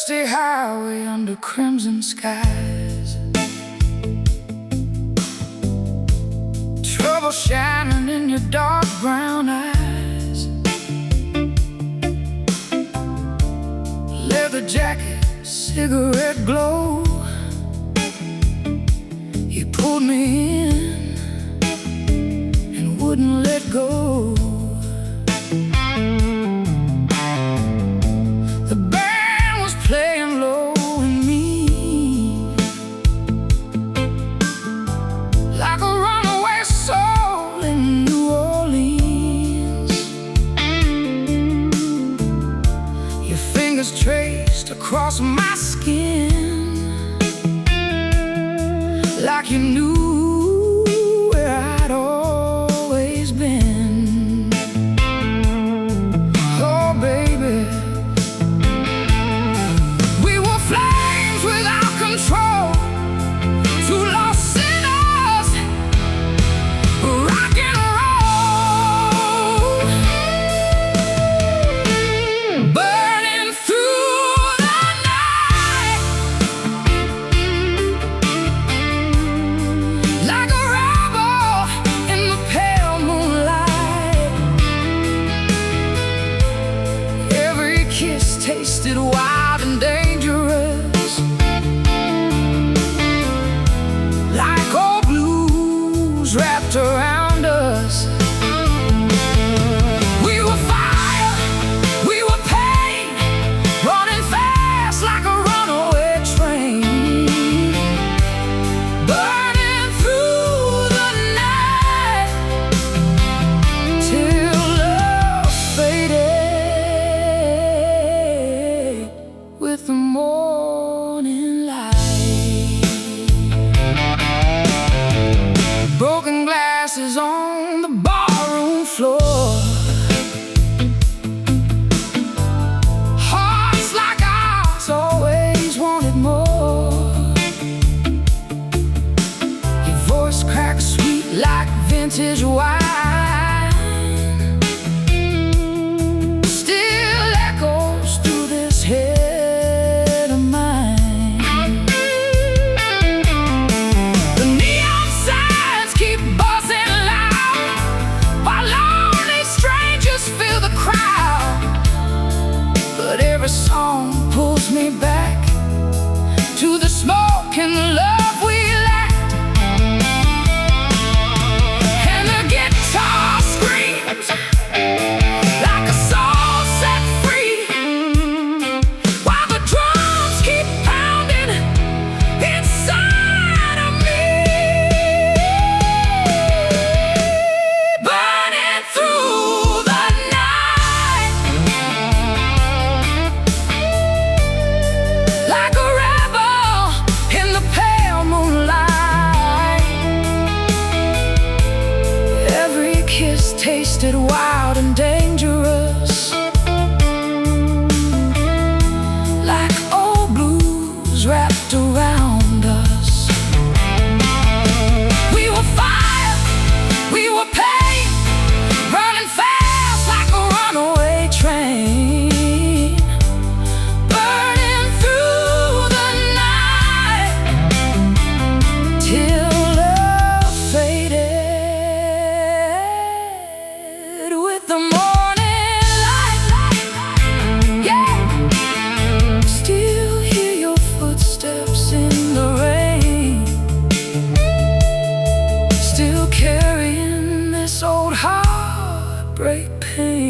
dusty highway under crimson skies. Trouble shining in your dark brown eyes. Leather jacket, cigarette glow. You pulled me in and wouldn't let go. The band was playing low in me, like a runaway soul in New Orleans. Your fingers traced across my skin, like you knew where I'd always been. Oh baby, we were flames without control, two lost sinners, rock and roll, burning through the night, like a rebel in the pale moonlight. Every kiss tasted wild and dangerous, like old blues wrapped around us. We were fire, we were pain, running fast like a runaway train, burning through the night till love faded with the morning light. Broken glasses on the barroom floor, hearts like ours always wanted more. Your voice cracked sweet like vintage wine, still echoes through this head of mine. The neon signs keep buzzing loud, while lonely strangers fill the crowd. But every song pulls me back to the smoke and the love we lacked. And the guitar screams like a soul set free, while the drums keep pounding inside of me, burning through the night, like a rebel in the pale moonlight. Every kiss tasted wild and dangerous, like old blues wrapped around us. We were fire, we were pain, running fast like a runaway train, burning through the night till love faded with the morning light. Yeah, still hear your footsteps in the rain, still carrying this old heartbreak pain.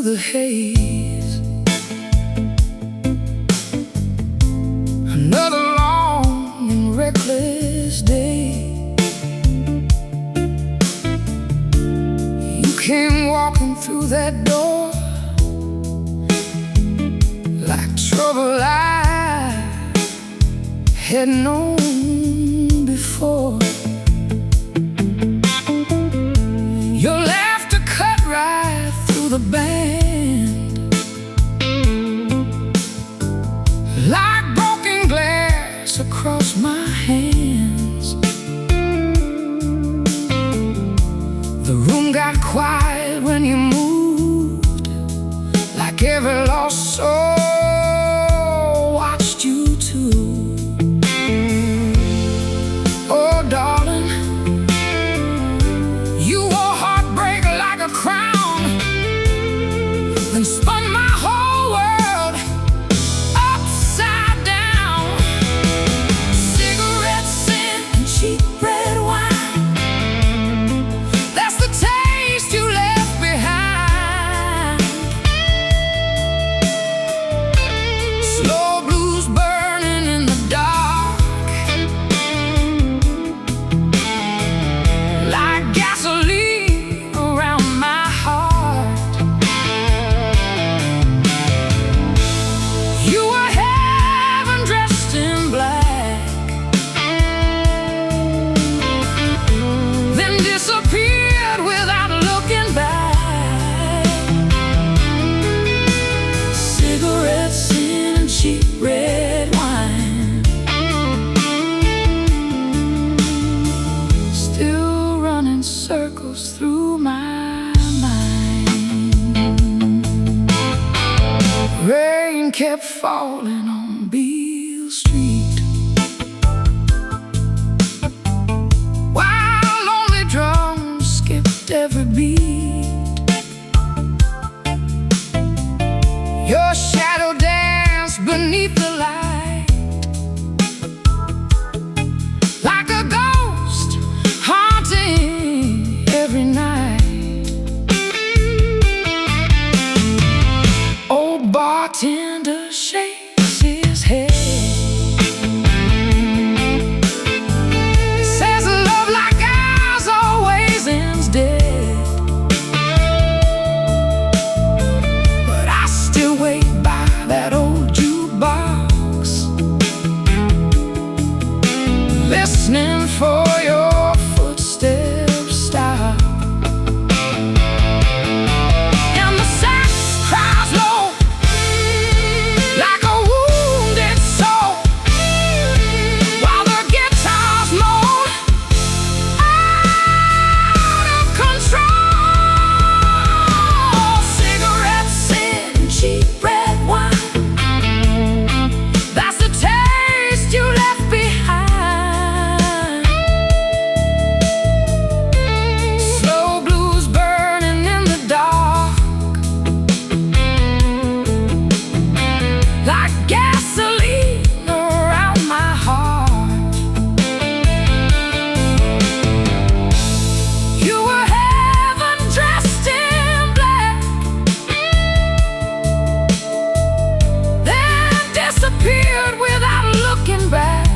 the haze. Another long and reckless day. You came walking through that door like trouble I had known before. Your laughter cut right through the band like broken glass across my hands. The room got quiet when you moved, like every lost soul watched you too. Oh darling, you wore heartbreak like a crown, then spun my whole world upside down. Cigarettes and cheap red wine, that's the taste you left behind. Slow blues burning in the dark, like gasoline around my heart. You were heaven dressed in black, then disappeared without looking back. Cigarettes and cheap red wine, still running circles through my mind. Rain kept falling on Beale Street, while lonely drums skipped every beat. Your shadow danced beneath the light, like a ghost haunting every night. Old bartender shakes his head, says a love like ours always ends dead. But I still wait by that old jukebox, listening for your footsteps stop. And the sax cries low like a wounded soul, while the guitars moan out of control. Cigarettes and cheap red wine, that's the taste you left behind. Slow blues burning in the dark, like gasoline around my heart. You were heaven dressed in black, then disappeared without looking back.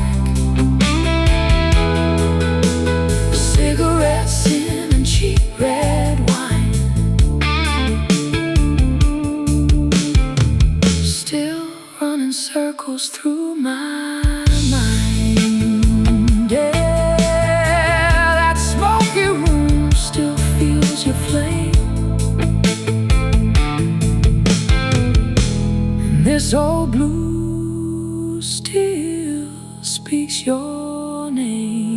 Cigarettes in and cheap red wine, still running circles through my mind. Yeah, that smoky room still feels your flame, and this old blues still speaks your name.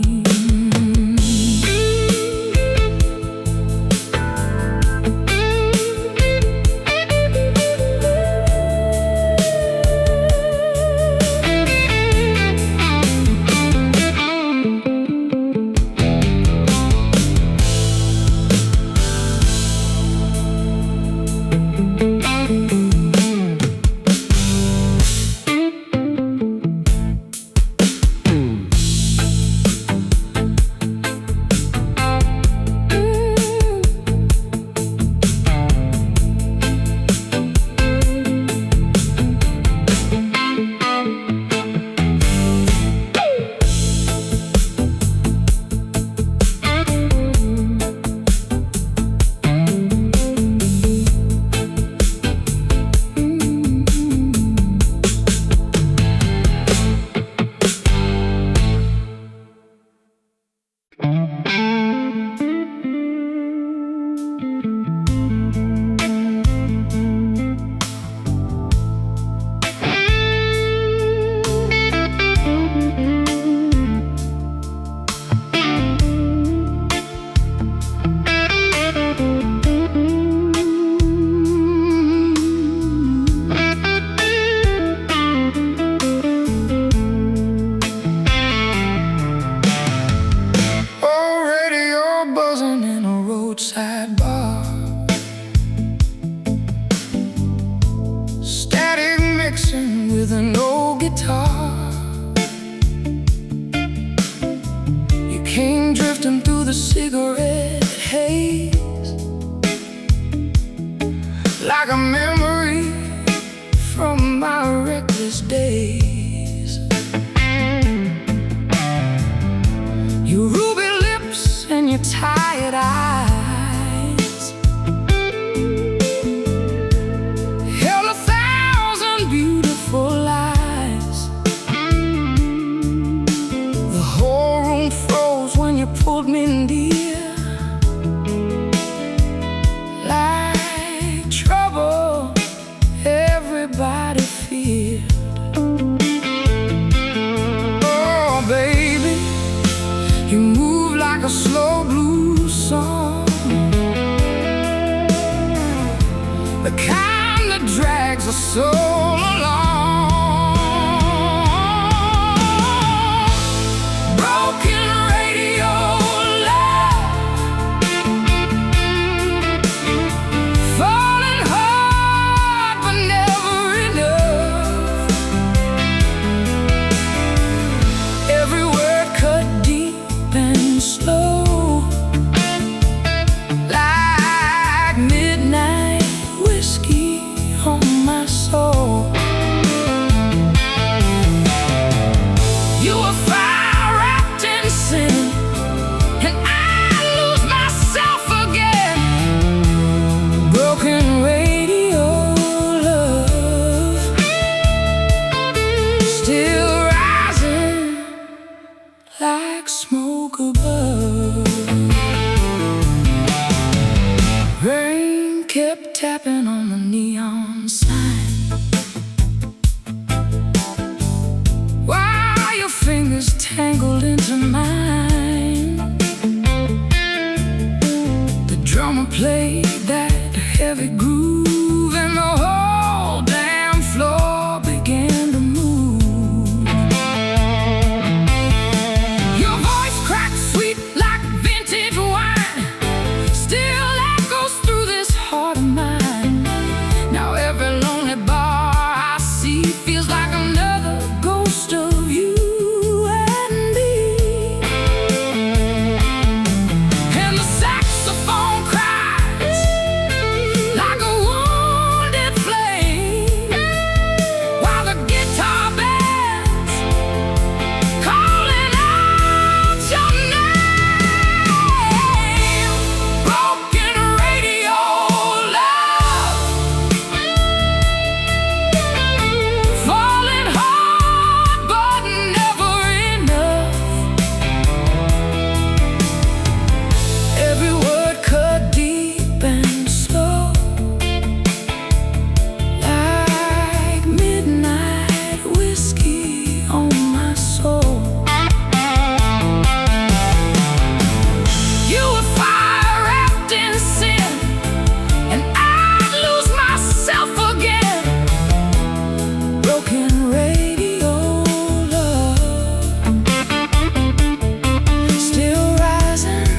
like a memory from my reckless days. Your ruby lips and your tired eyes held 1,000 beautiful lies. The whole room froze when you pulled me near, like trouble everybody feared. Oh, baby, you move like a slow blues song, the kind that drags a soul along. Broken radio love, falling hard but never enough. Every word cut deep and slow, like midnight whiskey on my soul. You were fire wrapped in sin, and I lose myself again. Broken radio love, still rising like smoke above. Rain kept tapping on the neon sign, while your fingers tangled into mine. The drummer played that heavy groove, and the whole damn floor began to move. Your voice cracked sweet like vintage wine, still echoes through this heart of mine. Now every lonely bar I see feels like another ghost of you and me. And the saxophone cries like a wounded flame, while the guitar bends calling out your name. Broken radio love, falling hard but never enough. Every word cut deep and slow, like midnight whiskey on my soul. You were fire wrapped in sin, and I'd lose myself again. Broken radio love, still rising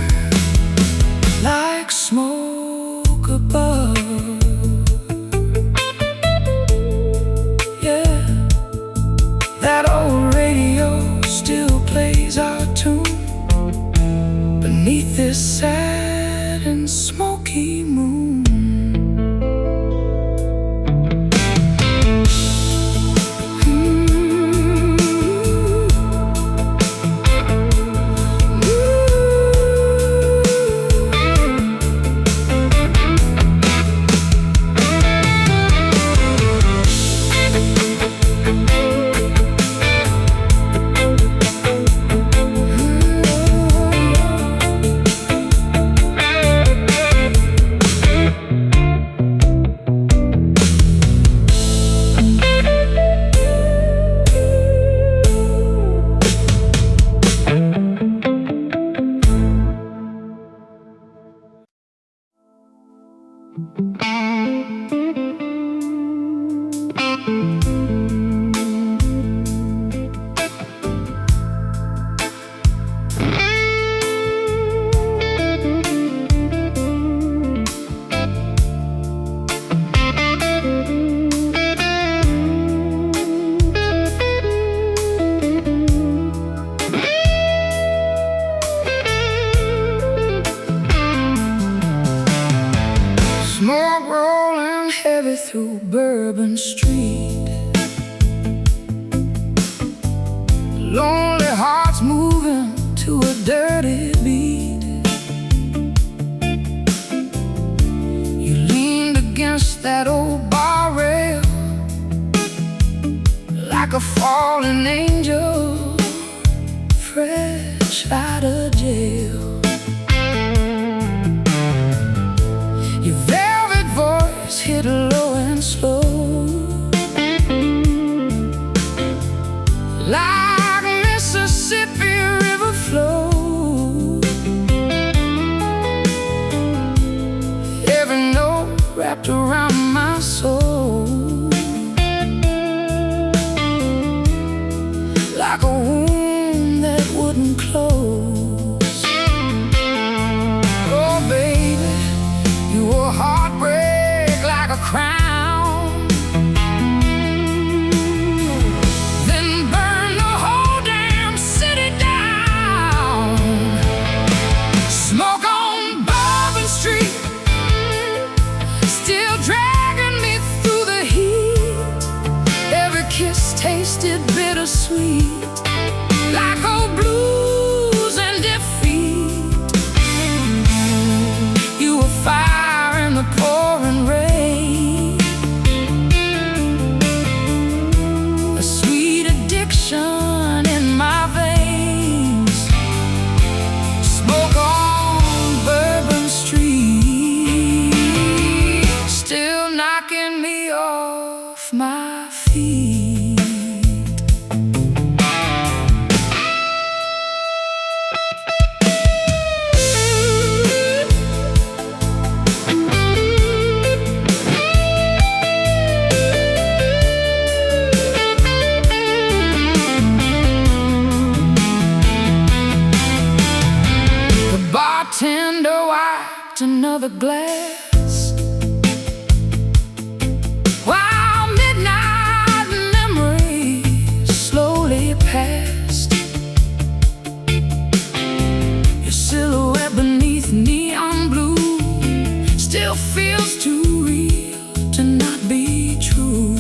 like smoke above. Yeah, that old radio still plays our tune beneath this sad and smoky moon. Smoke rolling heavy through Bourbon Street. Lonely hearts moving to a dirty beat. You leaned against that old bar rail like a fallen angel, fresh out of jail. Your velvet voice hit low and slow, like Mississippi River flow. Every note wrapped around my soul, like a wound that wouldn't close. Oh baby, you were heartbreak like a crown, then burn the whole damn city down. Smoke on Bourbon Street, still dragging me through the heat. Every kiss tasted bittersweet, like old blues and defeat. You were fire in the pouring rain, a sweet addiction in my veins. Smoke on Bourbon Street, still knocking me off my feet. Bartender wiped another glass, while midnight memories slowly passed. Your silhouette beneath neon blue still feels too real to not be true.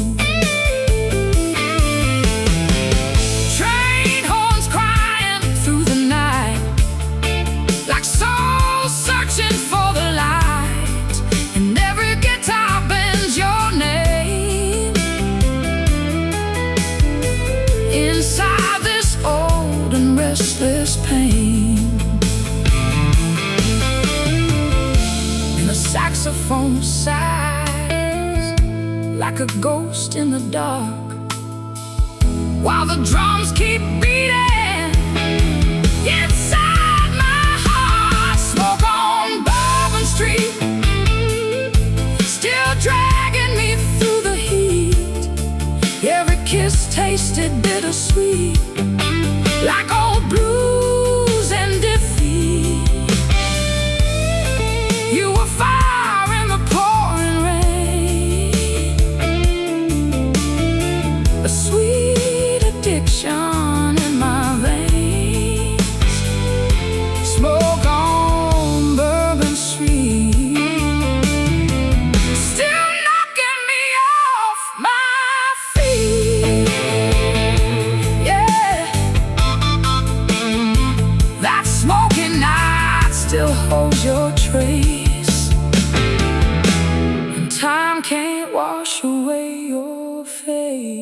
Train horns crying through the night, like souls searching for the light, and every guitar bends your name. Inside this old and restless pain, and the saxophone sighs like a ghost in the dark, while the drums keep beating inside my heart. Smoke on Bourbon Street, still dragging me through the heat. Every kiss tasted bittersweet, like old blues and defeat. You were fire in the pouring rain, a sweet addiction in my veins. Smoke on Bourbon Street, still knocking me off my feet. Yeah, that smoky night still holds your trace, and time can't wash away your face.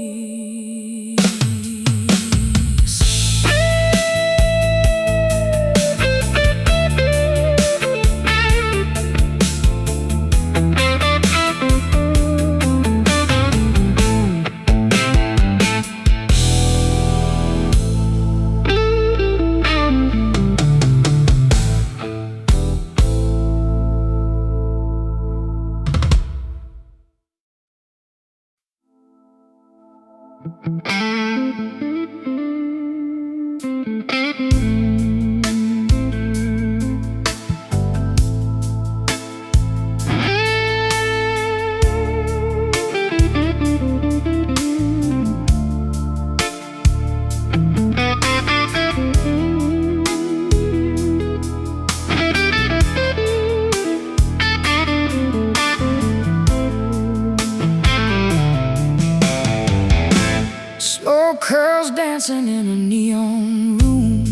dancing in a neon room.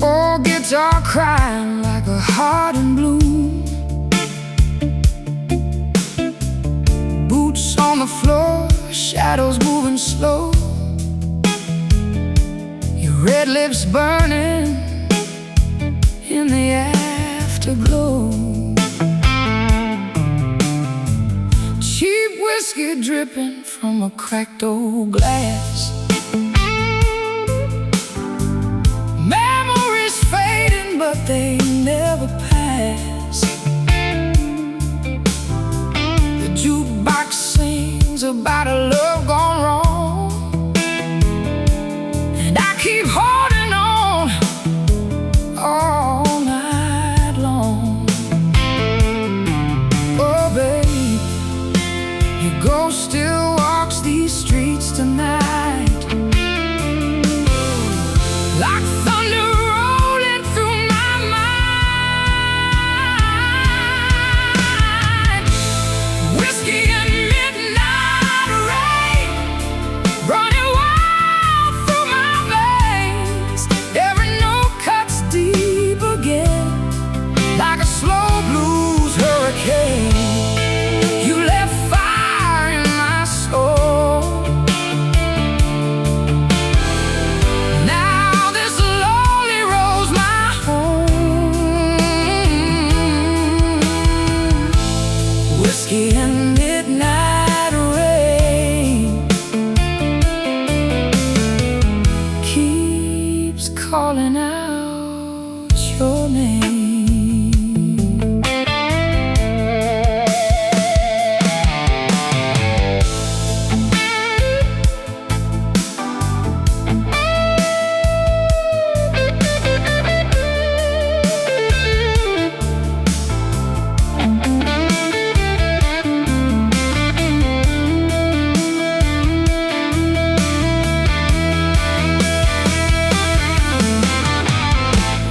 Oh, guitar crying like a heart in bloom. Boots on the floor, shadows moving slow. Your red lips burning in the afterglow. Cheap whiskey dripping from a cracked old glass. Memories fading, but they never pass. The jukebox sings about a love gone wrong, and I keep holding on all night long. Oh, babe, your ghost still walks these streets tonight, like thunder rolling through my mind. Whiskey and midnight rain running wild through my veins. Every note cuts deep again, like a slow blues hurricane. You left fire in my soul. Now this lonely road's my home. Whiskey and midnight rain keeps calling out your name.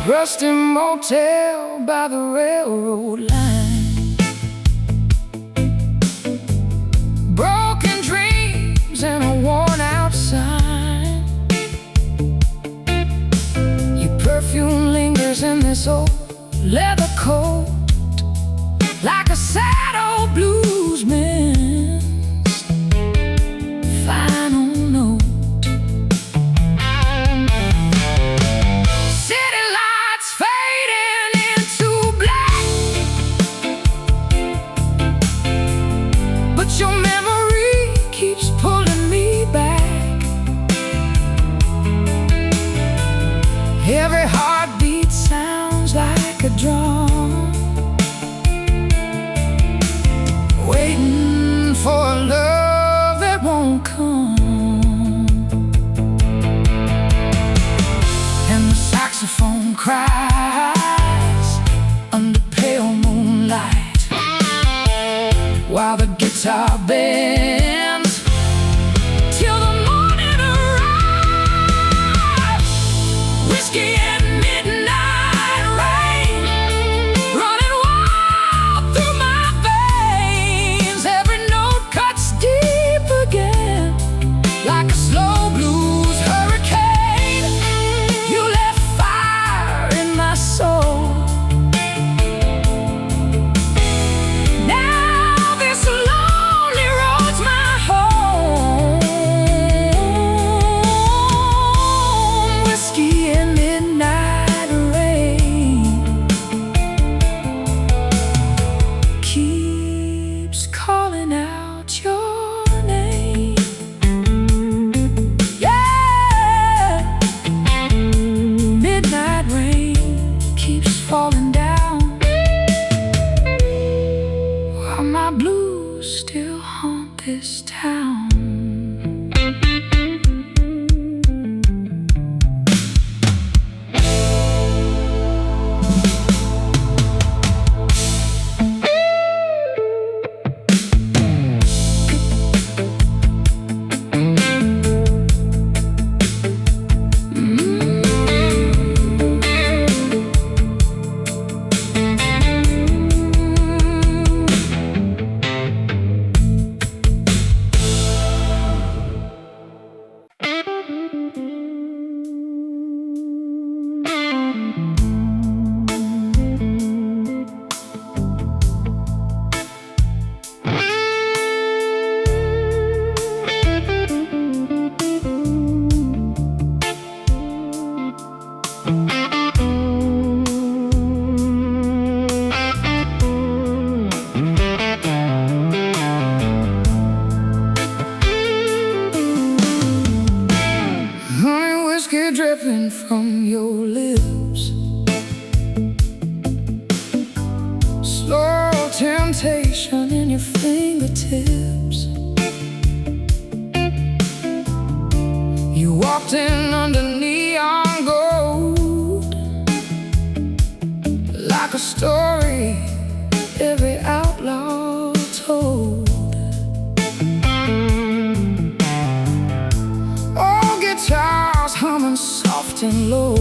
Rusty motel by the railroad line. Broken dreams and a worn out sign. Your perfume lingers in this old leather coat, like a sad old bluesman's final note. City lights fading into black, but your memory keeps pulling me back. Every heartbeat sounds like a drum, waiting for a love that won't come. And the saxophone cries under pale moonlight, while the guitar bends till the morning arrives. Whiskey and midnight rain running wild through my veins. Every note cuts deep again, like a slow blues hurricane. You left fire in my soul. Now this lonely road's my home. Whiskey and midnight rain keeps calling out your name. Yeah, midnight rain keeps falling down, while my blues still haunt this town. temptation in your fingertips. You walked in under neon gold, like a story every outlaw told. Old guitars humming soft and low,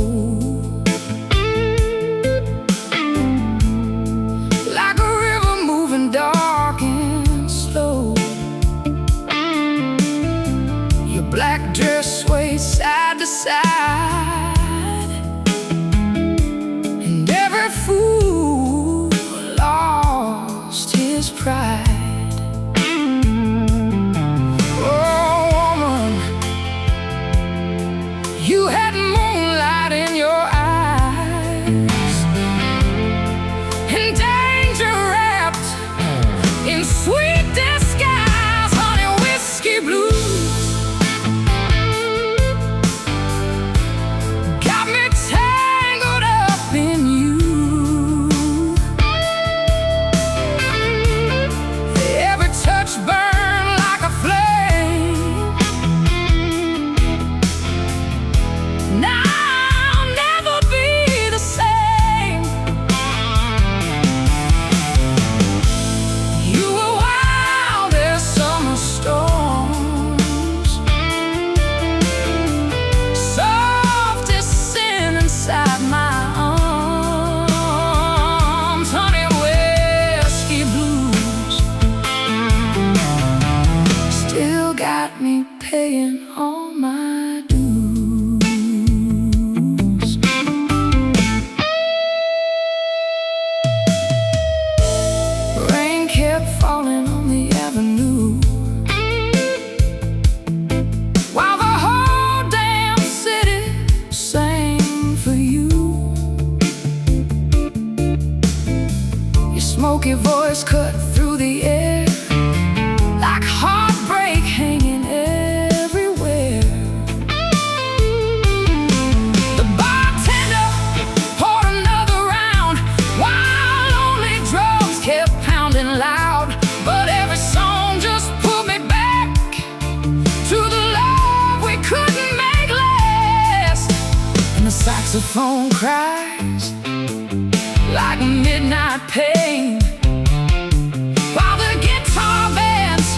like a river moving dark and slow. Your black dress swayed side to side, and every fool lost his pride. Oh, woman, you had moonlight in your eyes, and danger wrapped in sweet disguise. Honey, whiskey blues got me tangled up in you. Every touch burned like a flame. Now I'll never be the same. You were wild as summer storms, soft as sin inside my arms. Honey, whiskey blues still got me paying all my dues. Rain kept falling on the avenue, while the whole damn city sang for you. Your smoky voice cut through the air like heartbreak hanging everywhere. The bartender poured another round while only drums kept pounding loud. But every song just pulled me back to the love we couldn't make last. And the saxophone cries like midnight pain, while the guitar bends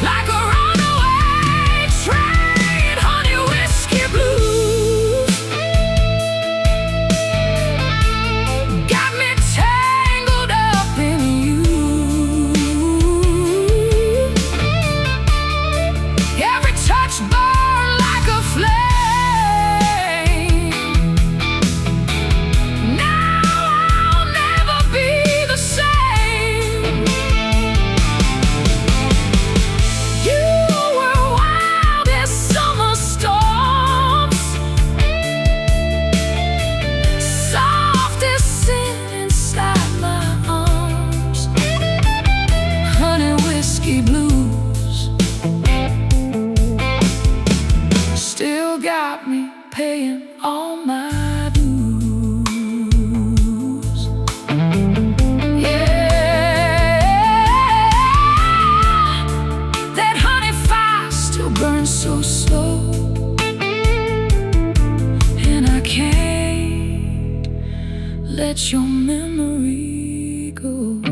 like a runaway train. Honey, whiskey blues got me tangled up in you. Every touch burned like a flame. Now I'll never be the same. You were wild as summer storms, soft as sin inside my arms. Honey, whiskey blues still got me paying all my dues. Yeah, that honey fire still burns so slow, and I can't let your memory go.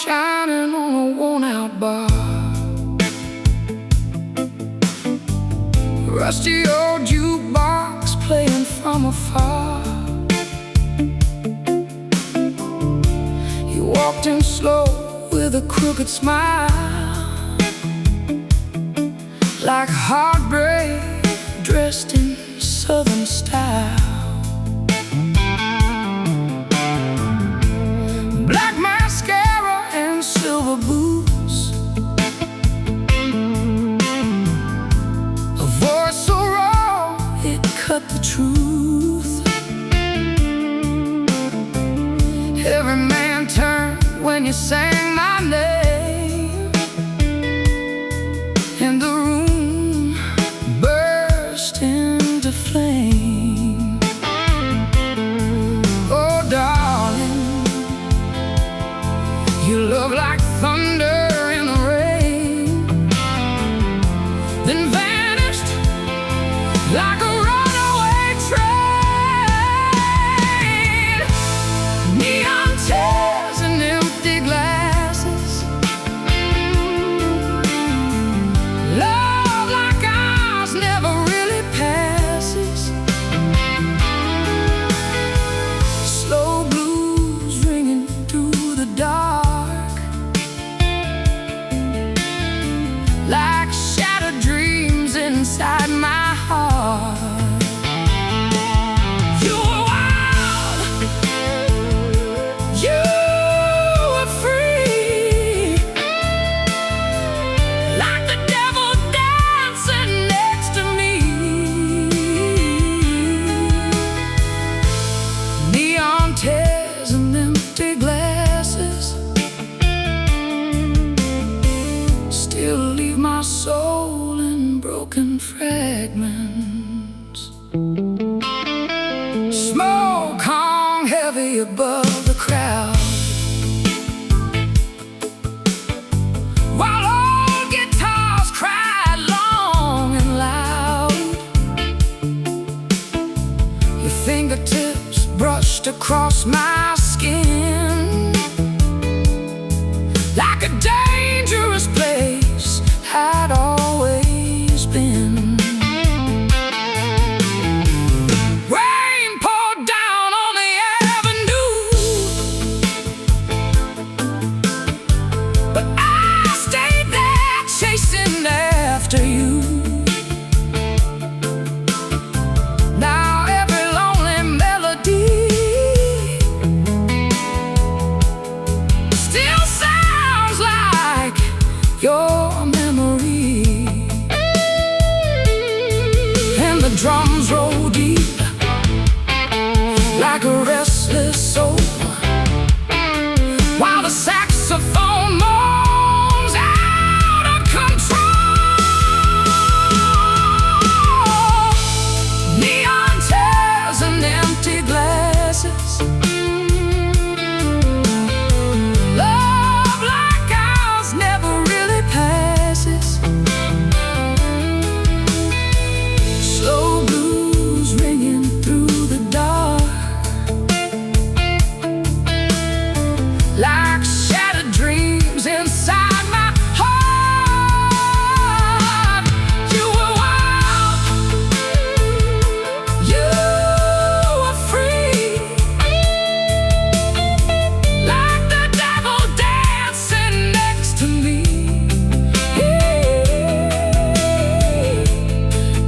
Shining on a worn-out bar, rusty old jukebox from afar. You walked in slow with a crooked smile, like heartbreak dressed in southern style. Black mascara and silver boots, a voice so raw it cut the truth. Every man turned when you sang my name, and the room burst into flame. Oh darling, you love like thunder in the rain, then vanished like a runaway train. Neon tears and empty glasses, love like ours never really passes. Slow blues ringing through the dark, like shattered dreams inside my heart. You were wild, you were free, like the devil dancing next to me. Neon tears and empty glasses still leave my soul in broken fragments. Smoke hung heavy above the crowd, while old guitars cried long and loud. Your fingertips brushed across my skin, like a dangerous place I'd always been. Rain poured down on the avenue, but I stayed there chasing after you. Now every lonely melody still sounds like your memory, and the drums roll deep like a restless soul, while the saxophone moans out of control. Neon tears and empty glasses, love like ours never really passes. Slow blues ringing through the dark, like shattered dreams inside my heart. You were wild, you were free, like the devil dancing next to me.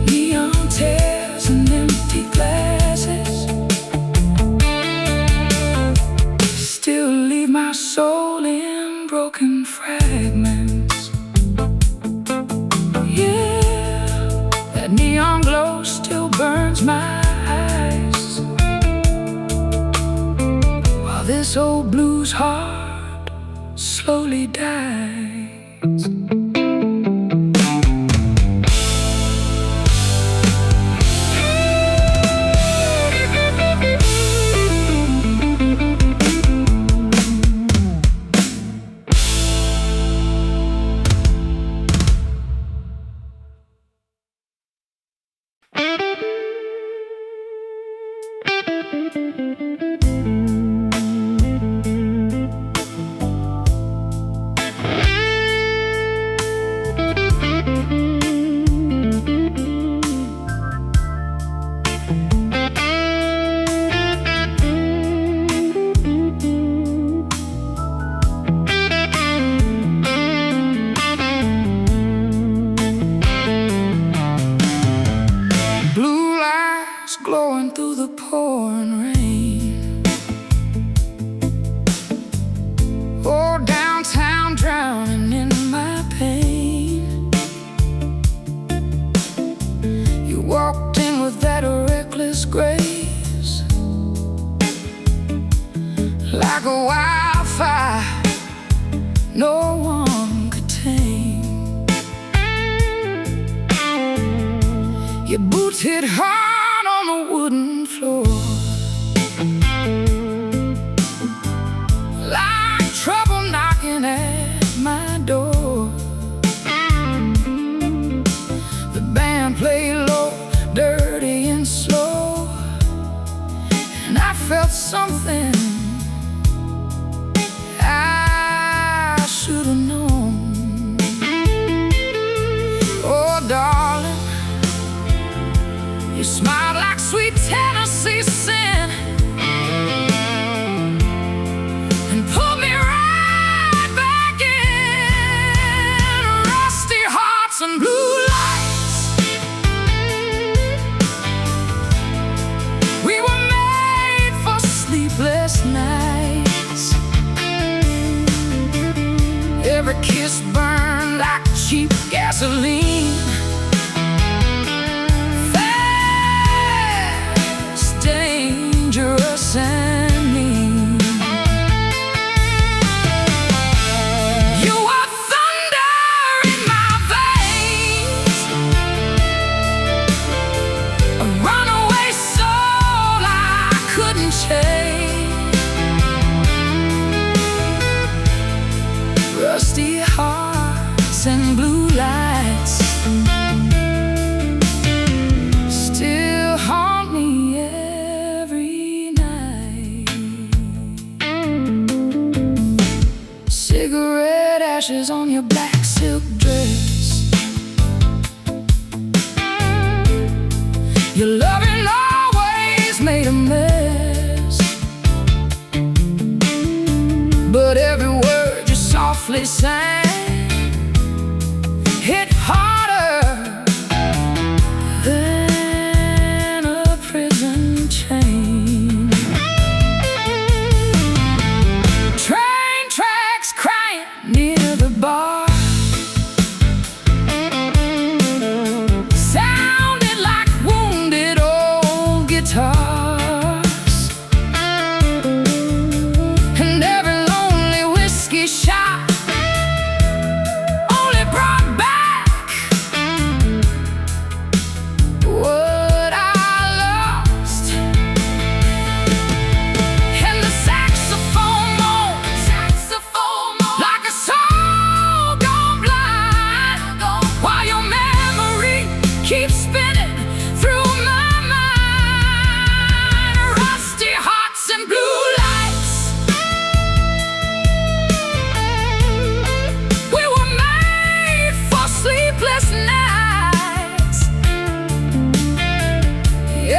Neon tears and empty glasses still leave my soul in broken fragments. Yeah, that neon glow still burns my eyes, while this old blues heart slowly dies. glowing through the pouring rain. Oh, downtown drowning in my pain. You walked in with that reckless grace, like a wildfire no one could tame. Your boots hit hard on the wooden floor, like trouble knocking at my door. The band played low, dirty and slow, and I felt something I should have known. Oh, darling, you smiled like sweet Tennessee sin and pulled me right back in. Rusty hearts and blue lights, we were made for sleepless nights. Every kiss burned like cheap gasoline, fast, dangerous, and mean. You were thunder in my veins, a runaway soul I couldn't change. Rusty hearts and blue lights still haunt me every night. Cigarette ashes on your black silk dress, your loving always made a mess, but every word you softly sang hit harder than a prison chain. Train tracks crying near the bar sounded like wounded old guitars, and every lonely whiskey shot only brought back what I lost. And the saxophone moans like a soul gone blind, while your memory keeps spinning through my mind. Rusty hearts and blue lights, we were made for sleepless nights.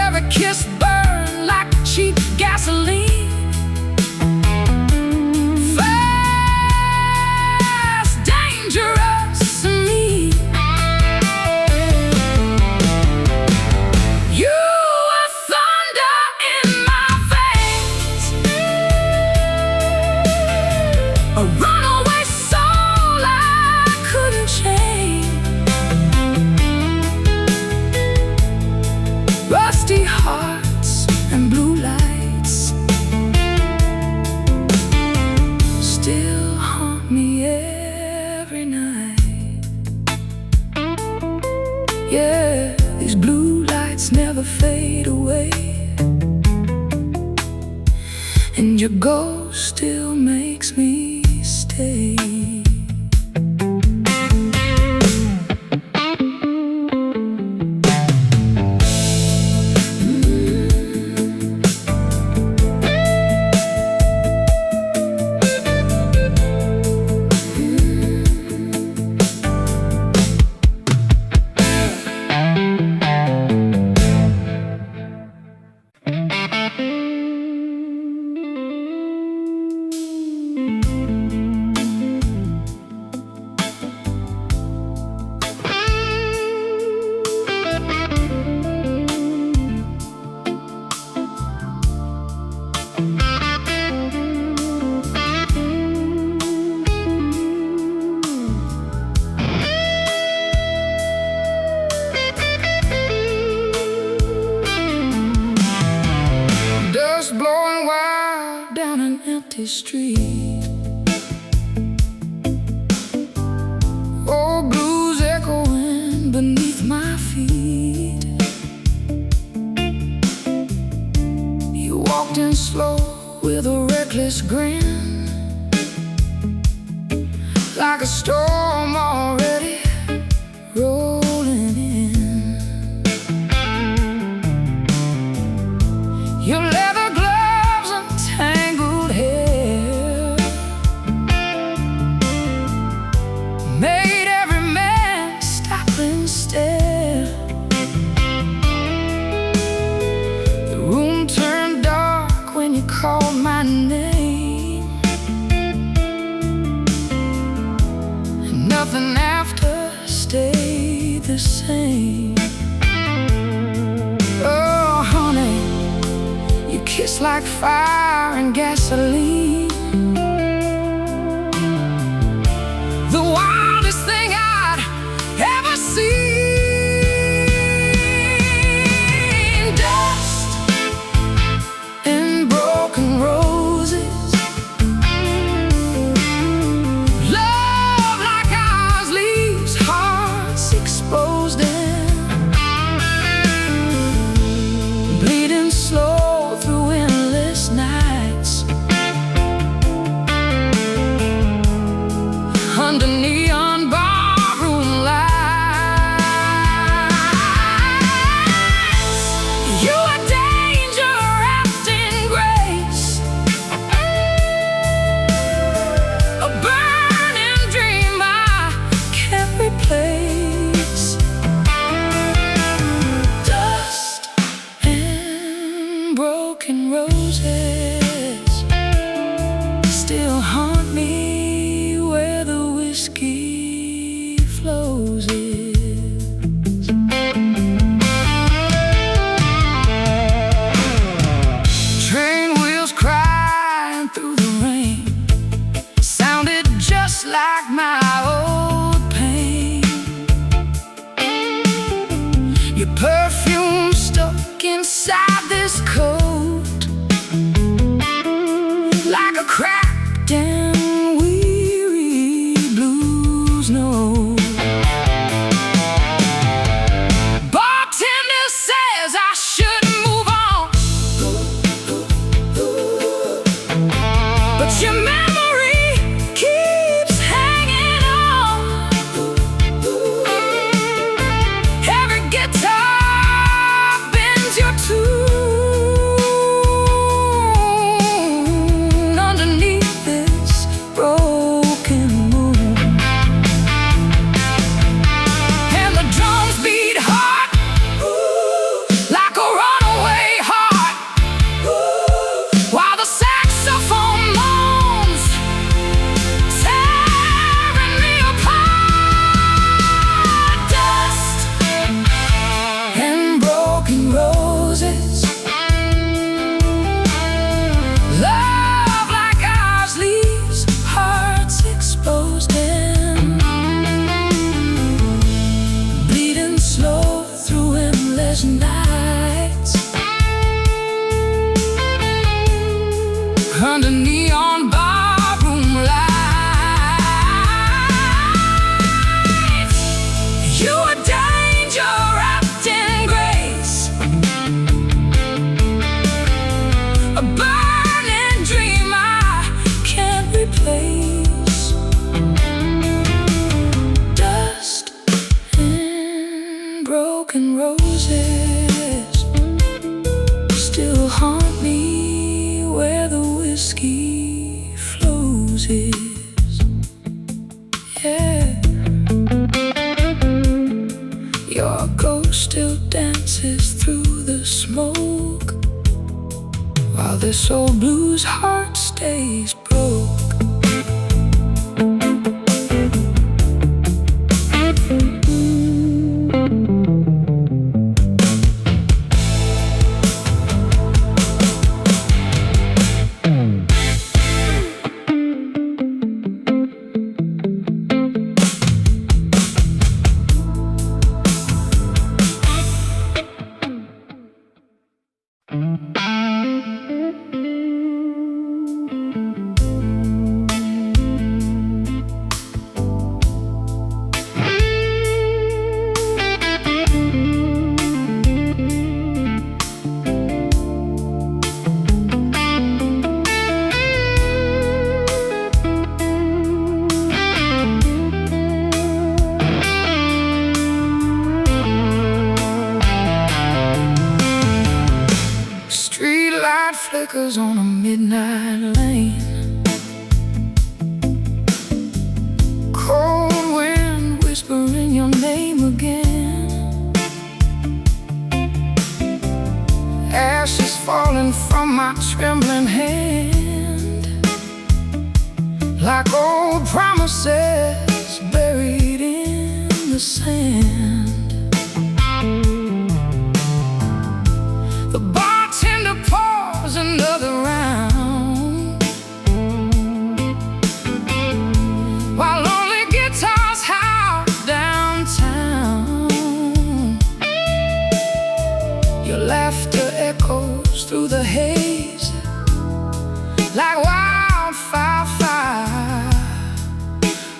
Every kiss burned like cheap gasoline, fast, dangerous, and mean. You were thunder in my veins, a runaway soul I couldn't change. Rusty hearts and blue lights still haunt me every night. Yeah, these blue lights never fade away, and your ghost still makes me stay. empty street. Old blues echoing beneath my feet. You walked in slow with a reckless grin, like a storm already rolling in. Your leather gloves and tangled hair made every man stop and stare. The room turned dark when you called my name, and nothing after stayed the same. Oh, honey, you kiss like fire and gasoline, the wildest thing I'd ever seen. Dust and broken roses, love like ours leaves hearts exposed and bleeding slow through endless nights, under neon barroom lights. You are danger wrapped in grace, a burning dream I can't replace. Dust and broken roses still haunt me where the whiskey flows is. Train wheels crying through the rain sounded just like my old pain. Your perfume stuck inside this coat like a cracked and weary blues note. Bartender says I should move on, but your memory keeps hanging on. Every guitar bends your tune underneath this broken moon, and the drums beat hard, like a runaway heart, while the saxophone moans, tearing me apart. Dust and broken roses, love like ours leaves hearts exposed and bleeding slow through endless nights, under neon barroom lights. You are danger wrapped in grace, a burning dream I can't replace. Dust and broken roses still haunt me where the whiskey flows is. Yeah, your ghost still dances through the smoke, while this old blues heart stays broke. flickers on a midnight lane. Cold wind whispering your name again. Ashes falling from my trembling hand, like old promises buried in the sand. The bartender pours another round, while lonely guitars howl downtown. Your laughter echoes through the haze like wildfire,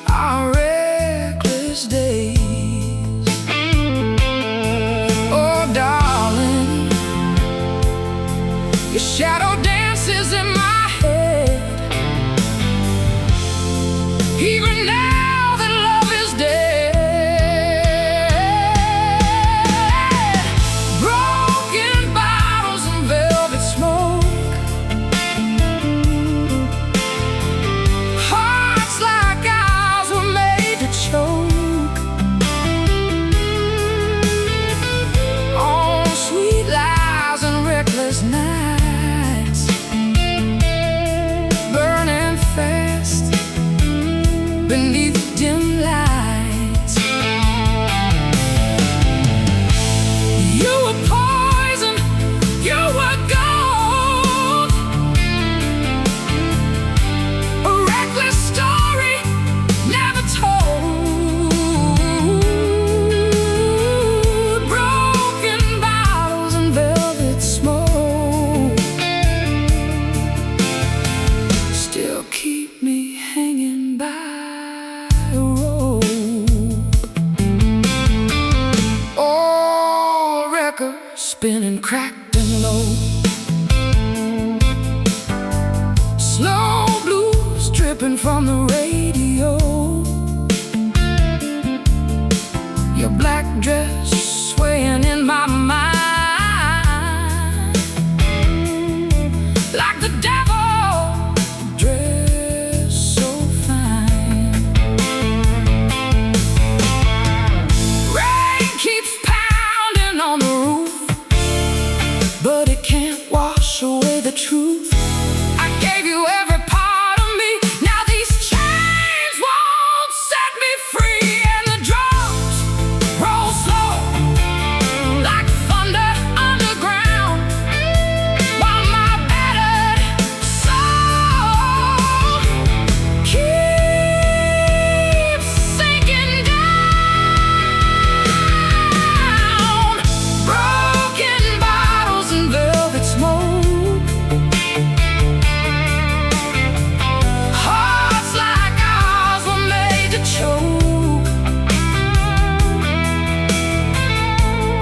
our reckless days. Oh, darling, your shadow dances in my head, even now that love is dead. Broken bottles and velvet smoke, hearts like ours were made to choke on sweet lies and reckless nights, burning fast beneath dim lights. You were poison, you were gold, a reckless story never told. Broken bottles and velvet smoke still keep me hanging by a rope. Old records spinning cracked and low, slow blues dripping from the radio. Your black dress swaying in my mind like the devil dressed so fine. Rain keeps pounding on the roof, but it can't wash away the truth. I gave you every part of me, now these chains won't set me free. And the drums roll slow like thunder underground, while my battered soul keeps sinking down. Broken bottles and velvet smoke, hearts like ours were made to choke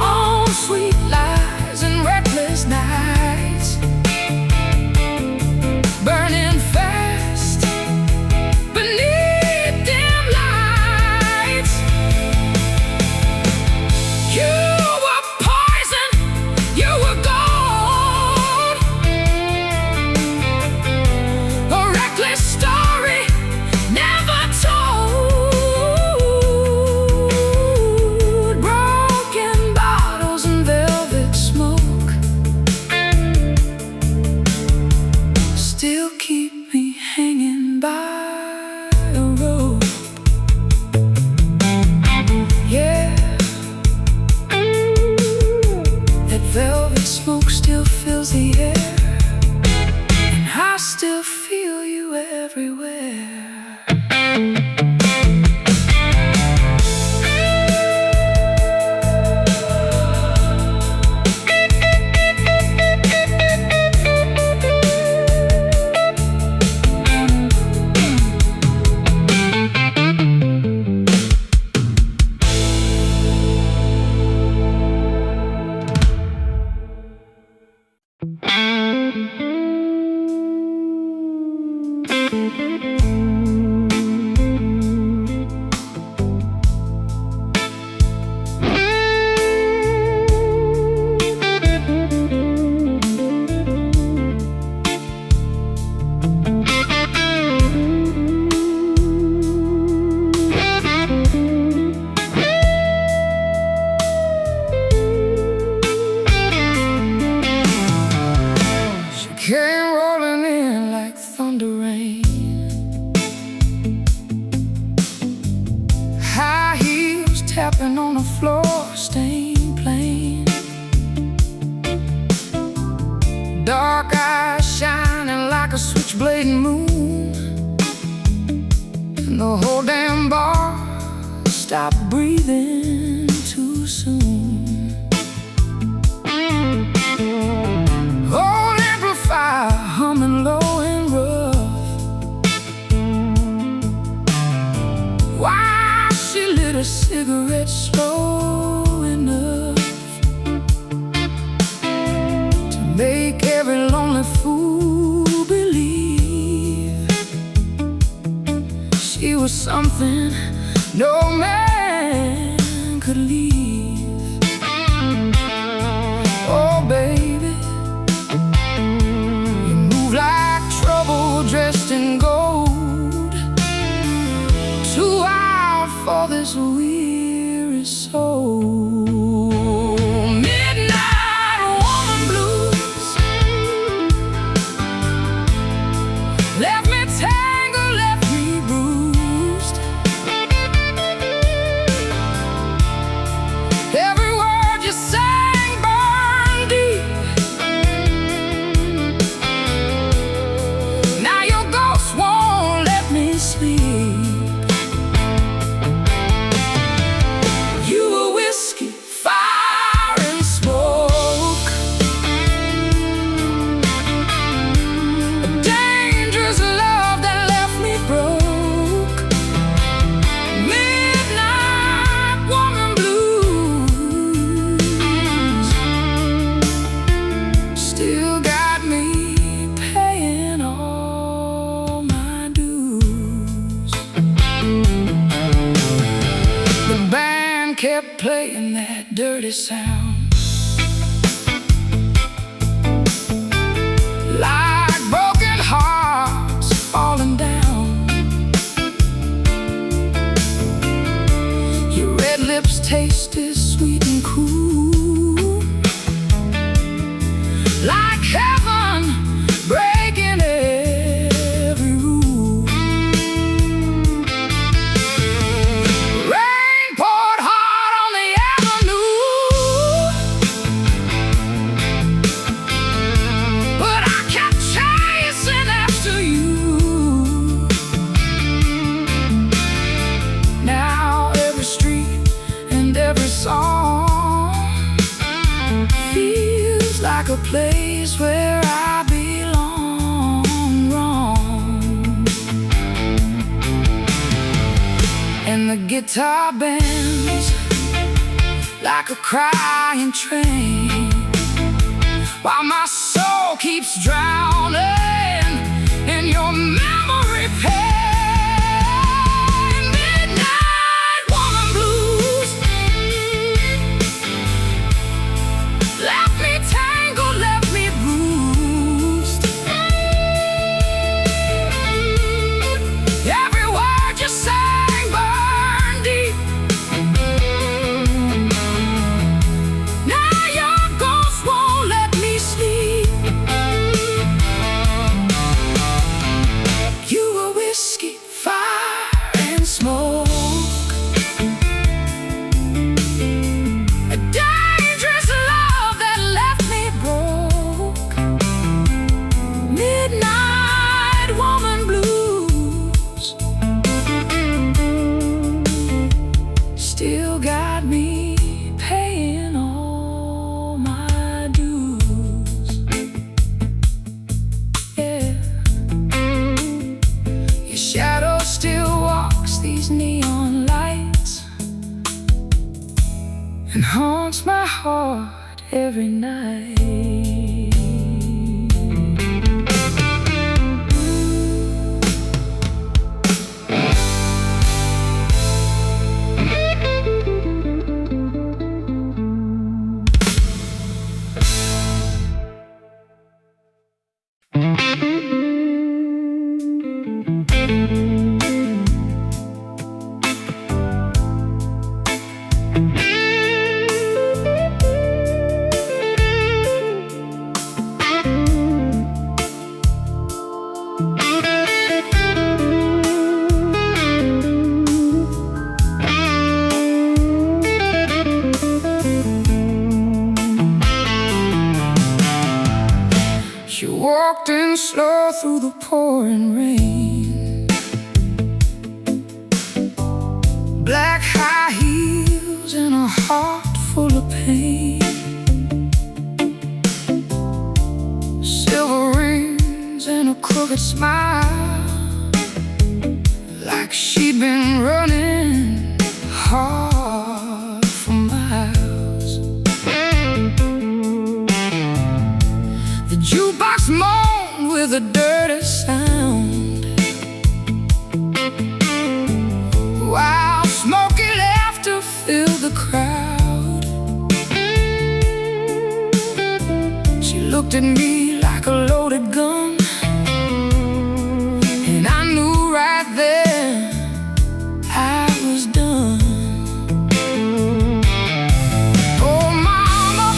on sweet lies and reckless nights, burning fast beneath dim lights. You were poison, you were gold, a reckless story never told. Broken bottles and velvet smoke still keep me hanging by a rope. Yeah, that velvet smoke still fills the air, and I still feel you everywhere. dark eyes shining like a switchblade moon, and the whole damn bar stopped breathing too soon. Old amplifier humming low and rough, while she lit a cigarette slow enough to make every lonely fool believe she was something no man could leave. Oh baby, you move like trouble dressed in gold, too wild for this weary soul. Midnight woman blues left me tangled, left me bruised. Every word you sang burned deep. Now your ghost won't let me sleep. You were whiskey, fire and smoke, a dangerous love that left me broke. Midnight woman blues still got me paying all my dues. The band kept playing that dirty sound, like broken hearts falling down. Your red lips tasted sweet and cool, like heaven breaking every rule. Rain poured hard on the avenue, but I kept chasing after you. Now every street and every song feels like a place where I belong. Wrong. And the guitar bends like a crying train, while my soul keeps drowning in your memory pain. Midnight woman blues left me tangled, left me bruised. Every word you sang burned deep. Now your ghost won't let me sleep. You were whiskey, fire and smoke, a dangerous love that left me broke. Midnight woman blues still got me paying all my dues. Yeah. Your shadow still walks these neon lights and haunts my heart every night. walked in slow through the pouring rain. Black high heels and a heart full of pain. Silver rings and a crooked smile, like she'd been running hard for miles. The jukebox moaned with a dirty sound, while smoky laughter filled the crowd. She looked at me like a loaded gun, and I knew right there I was done. Oh mama,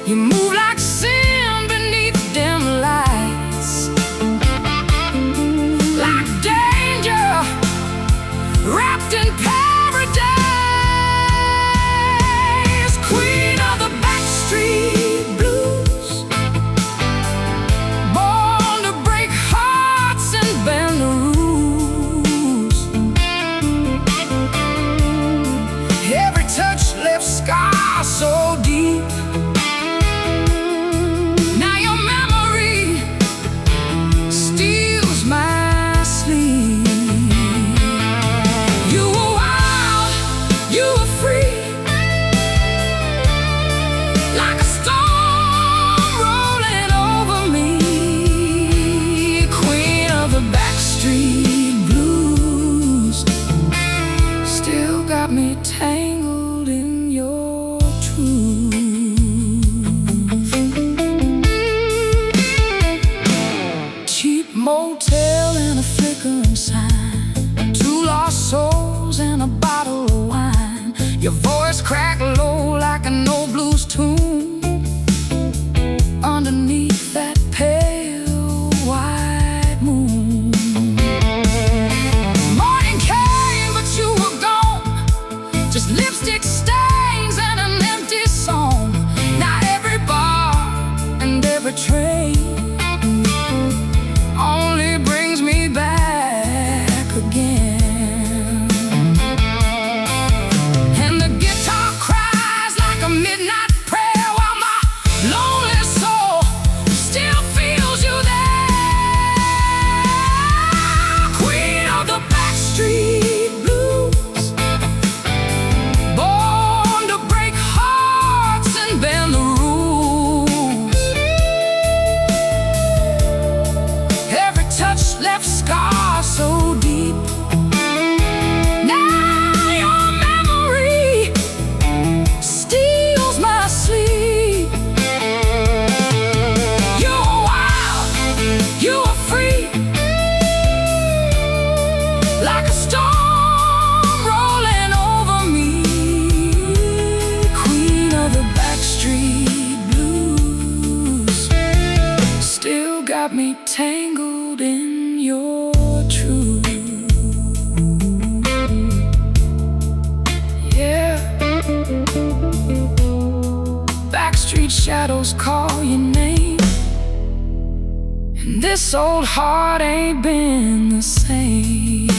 you move like sin beneath dim lights, like danger wrapped in paradise. Queen of the backstreet blues, born to break hearts and bend the rules. Every touch left scars so deep. Now your memory steals my sleep. You were wild, you were free, like a storm rolling over me. Queen of the backstreet blues, still got me tangled in your truth. Cheap motel and a flickering sign, two lost souls and a bottle of wine. Your voice cracked low like an old blues tune, underneath that pale white moon. Morning came, but you were gone, just lipstick stains and an empty song. Now every bar and every train only brings me back again. And the guitar cries like a midnight prayer, while my lonely soul still feels you there. Queen of the backstreet blues, born to break hearts and bend the rules. Every touch left scars so deep. Now your memory steals my sleep. You were wild, you were free, like a storm rolling over me. Queen of the backstreet blues, still got me tangled in your truth. Yeah. Backstreet shadows call your name, and this old heart ain't been the same.